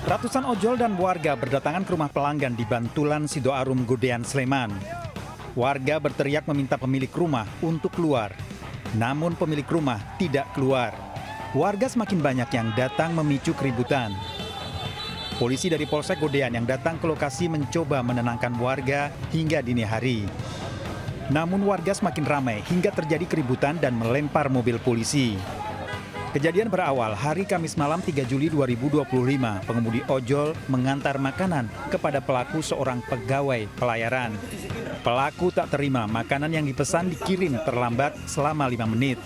Ratusan ojol dan warga berdatangan ke rumah pelanggan di Bantulan Sidoarum, Godean, Sleman. Warga berteriak meminta pemilik rumah untuk keluar. Namun pemilik rumah tidak keluar. Warga semakin banyak yang datang memicu keributan. Polisi dari Polsek Godean yang datang ke lokasi mencoba menenangkan warga hingga dini hari. Namun warga semakin ramai hingga terjadi keributan dan melempar mobil polisi. Kejadian berawal hari Kamis malam 3 Juli 2025. Pengemudi ojol mengantar makanan kepada pelaku seorang pegawai pelayaran. Pelaku tak terima makanan yang dipesan dikirim terlambat selama 5 menit.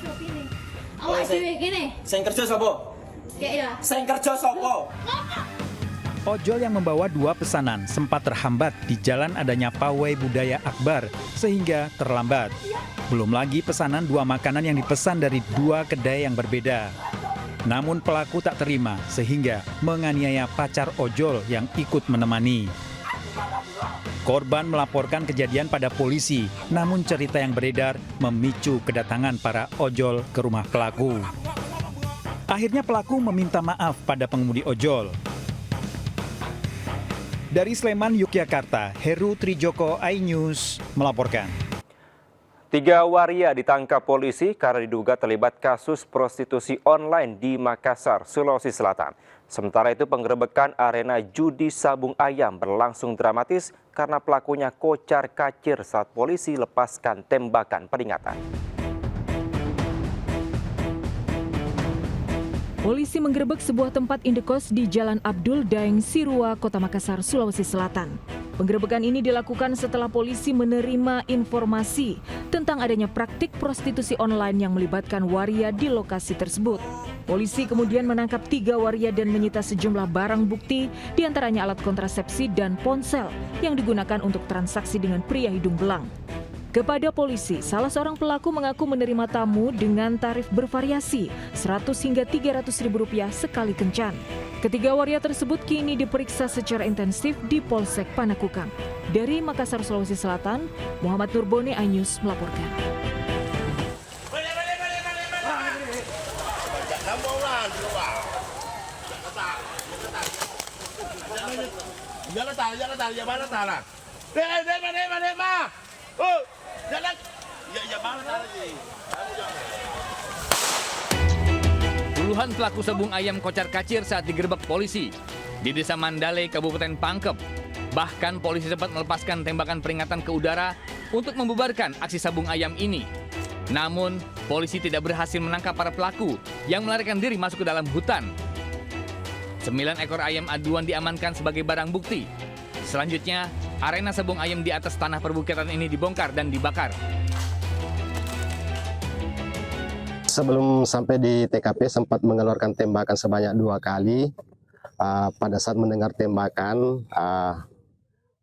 Awak sih gini. Saya kerja sopo? Ya. Saya kerja sopo? Ojol yang membawa 2 pesanan sempat terhambat di jalan adanya pawai budaya akbar sehingga terlambat. Belum lagi pesanan 2 makanan yang dipesan dari 2 kedai yang berbeda. Namun pelaku tak terima sehingga menganiaya pacar ojol yang ikut menemani. Korban melaporkan kejadian pada polisi, namun cerita yang beredar memicu kedatangan para ojol ke rumah pelaku. Akhirnya pelaku meminta maaf pada pengemudi ojol. Dari Sleman, Yogyakarta, Heru Trijoko, iNews melaporkan. 3 waria ditangkap polisi karena diduga terlibat kasus prostitusi online di Makassar, Sulawesi Selatan. Sementara itu penggerebekan arena judi sabung ayam berlangsung dramatis karena pelakunya kocar-kacir saat polisi lepaskan tembakan peringatan. Polisi menggerebek sebuah tempat indekos di Jalan Abdul Daeng, Sirua, Kota Makassar, Sulawesi Selatan. Penggerebekan ini dilakukan setelah polisi menerima informasi tentang adanya praktik prostitusi online yang melibatkan waria di lokasi tersebut. Polisi kemudian menangkap 3 waria dan menyita sejumlah barang bukti, diantaranya alat kontrasepsi dan ponsel yang digunakan untuk transaksi dengan pria hidung belang. Kepada polisi, salah seorang pelaku mengaku menerima tamu dengan tarif bervariasi 100 hingga 300 ribu rupiah sekali kencan. Ketiga waria tersebut kini diperiksa secara intensif di Polsek Panakukang. Dari Makassar, Sulawesi Selatan, Muhammad Nurboni, iNews melaporkan. Puluhan pelaku sabung ayam kocar-kacir saat digerebek polisi di Desa Mandale, Kabupaten Pangkep. Bahkan polisi sempat melepaskan tembakan peringatan ke udara untuk membubarkan aksi sabung ayam ini. Namun, polisi tidak berhasil menangkap para pelaku yang melarikan diri masuk ke dalam hutan. 9 ekor ayam aduan diamankan sebagai barang bukti. Selanjutnya, arena sabung ayam di atas tanah perbukitan ini dibongkar dan dibakar. Sebelum sampai di TKP sempat mengeluarkan tembakan sebanyak 2 kali. Pada saat mendengar tembakan,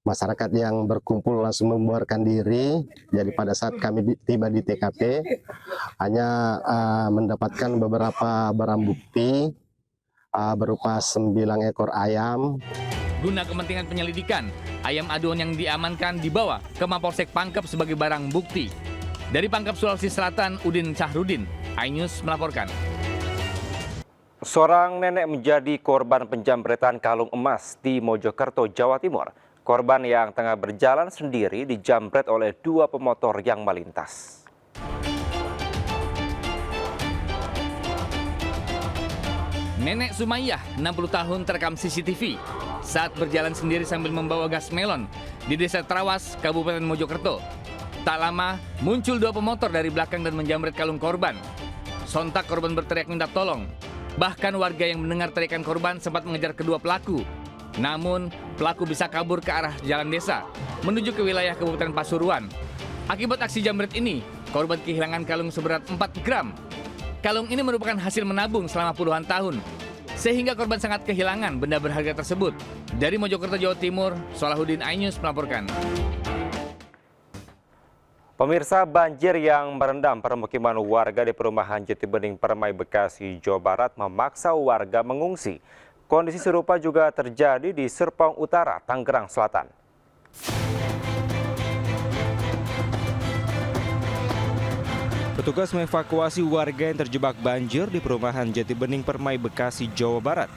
masyarakat yang berkumpul langsung membubarkan diri. Jadi pada saat kami tiba di TKP, hanya mendapatkan beberapa barang bukti berupa 9 ekor ayam. Guna kepentingan penyelidikan, ayam aduan yang diamankan dibawa ke Mapolsek Pangkep sebagai barang bukti. Dari Pangkep, Sulawesi Selatan, Udin Syahrudin, iNews melaporkan. Seorang nenek menjadi korban penjambretan kalung emas di Mojokerto, Jawa Timur. Korban yang tengah berjalan sendiri dijambret oleh 2 pemotor yang melintas. Nenek Sumayyah, 60 tahun, terekam CCTV saat berjalan sendiri sambil membawa gas melon di Desa Trawas, Kabupaten Mojokerto. Tak lama, muncul 2 pemotor dari belakang dan menjambret kalung korban. Sontak korban berteriak minta tolong. Bahkan warga yang mendengar teriakan korban sempat mengejar kedua pelaku. Namun, pelaku bisa kabur ke arah jalan desa, menuju ke wilayah Kabupaten Pasuruan. Akibat aksi jambret ini, korban kehilangan kalung seberat 4 gram. Kalung ini merupakan hasil menabung selama puluhan tahun, sehingga korban sangat kehilangan benda berharga tersebut. Dari Mojokerto, Jawa Timur, Salahuddin, iNews melaporkan. Pemirsa, banjir yang merendam permukiman warga di perumahan Jatibening, Permai, Bekasi, Jawa Barat memaksa warga mengungsi. Kondisi serupa juga terjadi di Serpong Utara, Tangerang Selatan. Petugas mengevakuasi warga yang terjebak banjir di perumahan Jatibening, Permai, Bekasi, Jawa Barat.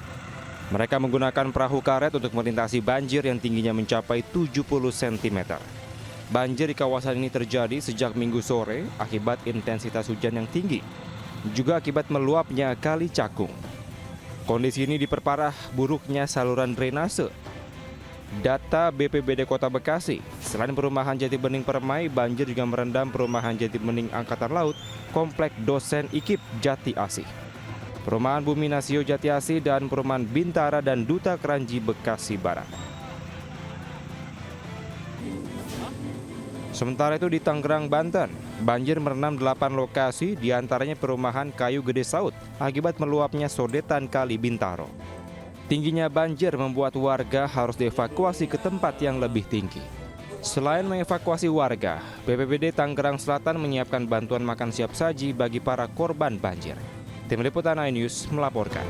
Mereka menggunakan perahu karet untuk melintasi banjir yang tingginya mencapai 70 cm. Banjir di kawasan ini terjadi sejak Minggu sore akibat intensitas hujan yang tinggi, juga akibat meluapnya Kali Cakung. Kondisi ini diperparah buruknya saluran drainase. Data BPBD Kota Bekasi, selain perumahan Jati Bening Permai, banjir juga merendam perumahan Jati Bening Angkatan Laut, Komplek Dosen IKIP Jati Asih, perumahan Bumi Nasio Jati Asih, dan perumahan Bintara dan Duta Keranji Bekasi Barat. Sementara itu di Tangerang, Banten, banjir merendam 8 lokasi, diantaranya perumahan Kayu Gede Saut, akibat meluapnya sodetan Kali Bintaro. Tingginya banjir membuat warga harus dievakuasi ke tempat yang lebih tinggi. Selain mengevakuasi warga, BPBD Tangerang Selatan menyiapkan bantuan makan siap saji bagi para korban banjir. Tim Liputan iNews melaporkan.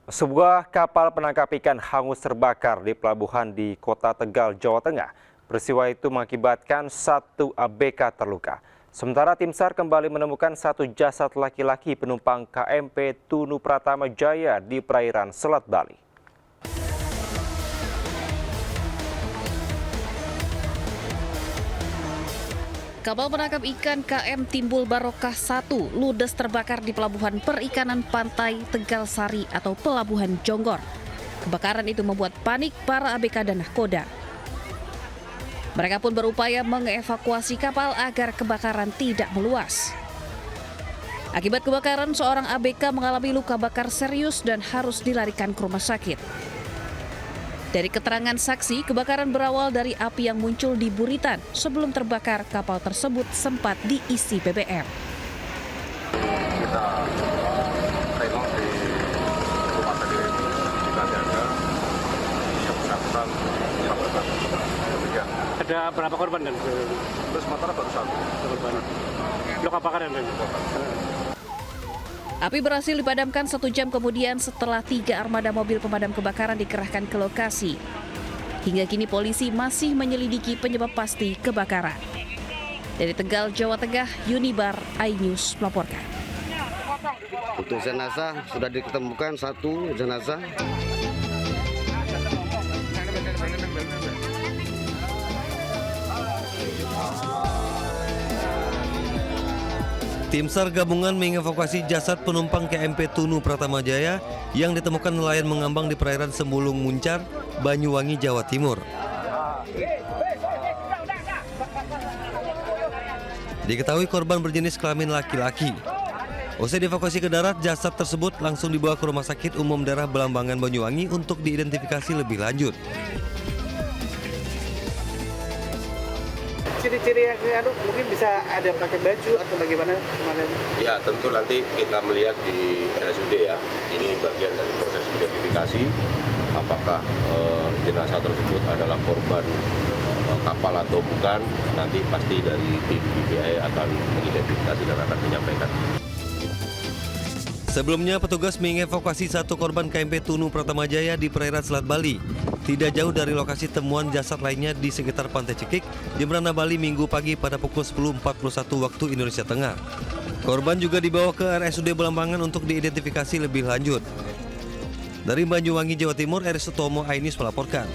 Sebuah kapal penangkap ikan hangus terbakar di pelabuhan di Kota Tegal, Jawa Tengah. Peristiwa itu mengakibatkan 1 ABK terluka. Sementara tim SAR kembali menemukan 1 jasad laki-laki penumpang KMP Tunu Pratama Jaya di perairan Selat Bali. Kapal penangkap ikan KM Timbul Barokah 1 ludes terbakar di Pelabuhan Perikanan Pantai Tegal Sari atau Pelabuhan Jonggor. Kebakaran itu membuat panik para ABK dan nahkoda. Mereka pun berupaya mengevakuasi kapal agar kebakaran tidak meluas. Akibat kebakaran, seorang ABK mengalami luka bakar serius dan harus dilarikan ke rumah sakit. Dari keterangan saksi, kebakaran berawal dari api yang muncul di buritan. Sebelum terbakar, kapal tersebut sempat diisi BBM. Kita tengok di rumah sakit Cipayung, yang bersangkutan ada berapa korban dan terus motor baru 1 korban. Luka bakar dan Api berhasil dipadamkan 1 jam kemudian setelah 3 armada mobil pemadam kebakaran dikerahkan ke lokasi. Hingga kini polisi masih menyelidiki penyebab pasti kebakaran. Dari Tegal, Jawa Tengah, Yunibar iNews melaporkan. Untuk jenazah sudah ditemukan 1 jenazah. Tim SAR gabungan mengevakuasi jasad penumpang KMP Tunu Pratama Jaya yang ditemukan nelayan mengambang di perairan Sembulung Muncar, Banyuwangi, Jawa Timur. Diketahui korban berjenis kelamin laki-laki. Usai dievakuasi ke darat, jasad tersebut langsung dibawa ke Rumah Sakit Umum Daerah Belambangan Banyuwangi untuk diidentifikasi lebih lanjut. ciri-ciri yang mungkin bisa ada pakai baju atau bagaimana kemarin? Ya, tentu nanti kita melihat di RSUD ya. Ini bagian dari proses identifikasi apakah jenazah tersebut adalah korban kapal atau bukan. Nanti pasti dari tim BPI akan mengidentifikasi dan akan menyampaikan. Sebelumnya, petugas mengevakuasi 1 korban KMP Tunu Pratama Jaya di perairan Selat Bali. Tidak jauh dari lokasi temuan jasad lainnya di sekitar Pantai Cekik, Jembrana, Bali, Minggu pagi pada pukul 10.41 waktu Indonesia Tengah. Korban juga dibawa ke RSUD Belambangan untuk diidentifikasi lebih lanjut. Dari Banyuwangi, Jawa Timur, RS Sutomo iNews melaporkan.